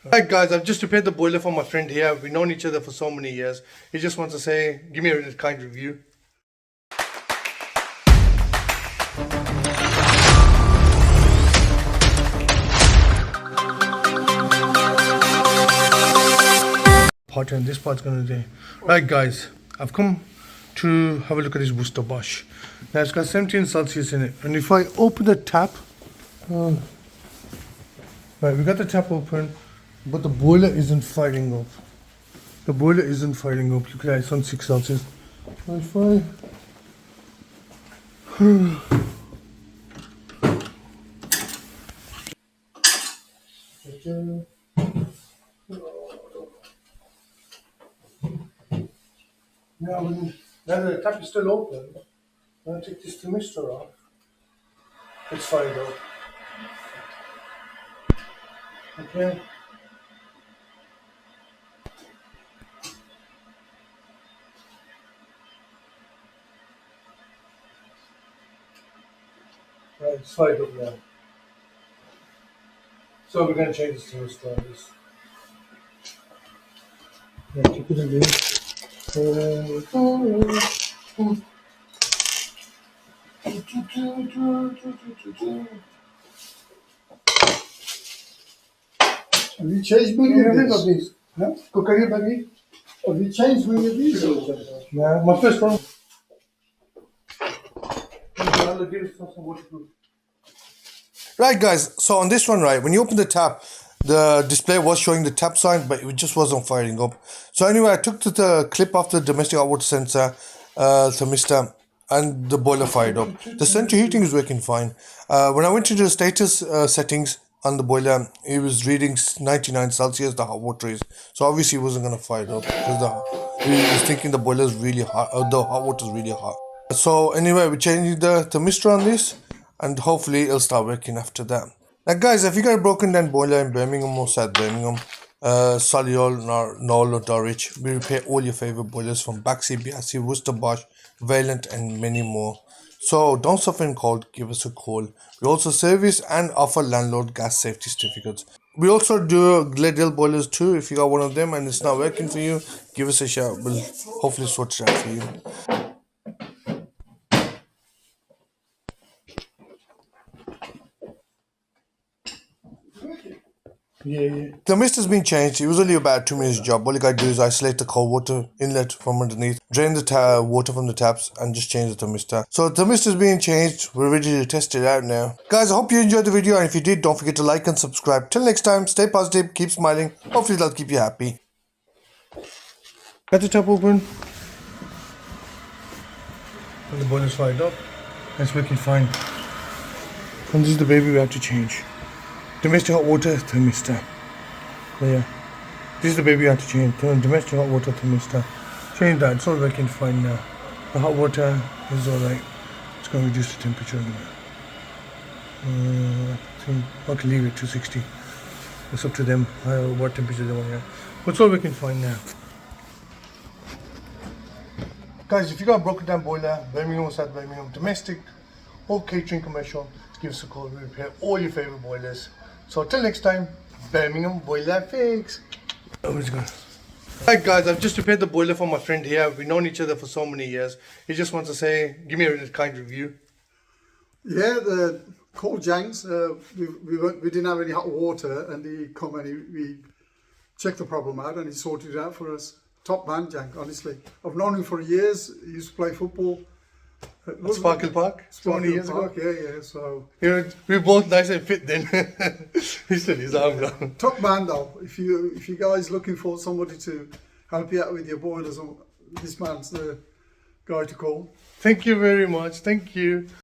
Right guys, I've just repaired the boiler for my friend here. We've known each other for so many years. He just wants to say, give me a kind review. Part and this part's gonna do. Right guys, I've come to have a look at this Worcester-Bosch. Now it's got 17 Celsius in it, and if I open the tap, right, we got the tap open, but the boiler isn't firing up. The boiler isn't firing up. Look at that, it's on 6 Celsius. If I now the tap is still open. I'll take this thermistor off. It's fired up. Okay. Right, it's fired up now. So we're going to change this thermistor on this. Yeah, keep it in there. Have you changed many of these? Huh? Cookery baggy? Have you changed many of these? Yeah, my first one. Right guys, so on this one, right, when you open the tap, the display was showing the tap sign, but it just wasn't firing up. So anyway, I took the clip off the domestic hot water sensor, thermistor, and the boiler fired up. The central heating is working fine. When I went into the status settings on the boiler, it was reading 99 Celsius, the hot water is. So obviously it wasn't going to fire up because he was thinking the boiler is really hot, the hot water is really hot. So anyway, we're changing the thermistor on this, and hopefully it'll start working after that. Now guys, if you got a broken down boiler in Birmingham or South Birmingham, Solihull, Knoll or Dulwich, we repair all your favourite boilers from Baxi, Biasi, Worcester-Bosch, Vaillant and many more. So don't suffer in cold, give us a call. We also service and offer landlord gas safety certificates. We also do Gladale boilers too. If you got one of them and it's not working for you, give us a shout. We'll hopefully sort it out for you. Yeah. The mist has been changed. It was only about 2 minutes job. All you gotta do is isolate the cold water inlet from underneath, drain the water from the taps, and just change the thermistor. So the thermistor is being changed. We're ready to test it out now. Guys, I hope you enjoyed the video, and if you did, don't forget to like and subscribe. Till next time, stay positive, keep smiling. Hopefully that'll keep you happy. Got the tap open. And the boiler's fired up. It's working fine. And this is the baby we have to change. Domestic hot water thermistor. Yeah. This is the baby I have to change. Domestic hot water thermistor. Change that. It's all working fine now. The hot water is alright. It's going to reduce the temperature a little. I can leave it 260. It's up to them what temperature they want. Yeah. But it's all working fine now. Guys, if you got a broken down boiler, Birmingham or South Birmingham, domestic or catering commercial, give us a call. We repair all your favourite boilers. So till next time, Birmingham Boiler Fix. Oh, where's it gone? Right guys, I've just repaired the boiler for my friend here. We've known each other for so many years. He just wants to say, give me a kind review. Yeah, the cold janks. We didn't have any hot water, and he come and we checked the problem out, and he sorted it out for us. Top man, Jank. Honestly, I've known him for years. He used to play football. Sparkle Park, 20 years ago. Yeah. So we were both nice and fit then. He's still his arm now. Top man though. If you guys looking for somebody to help you out with your boilers, this man's the guy to call. Thank you very much. Thank you.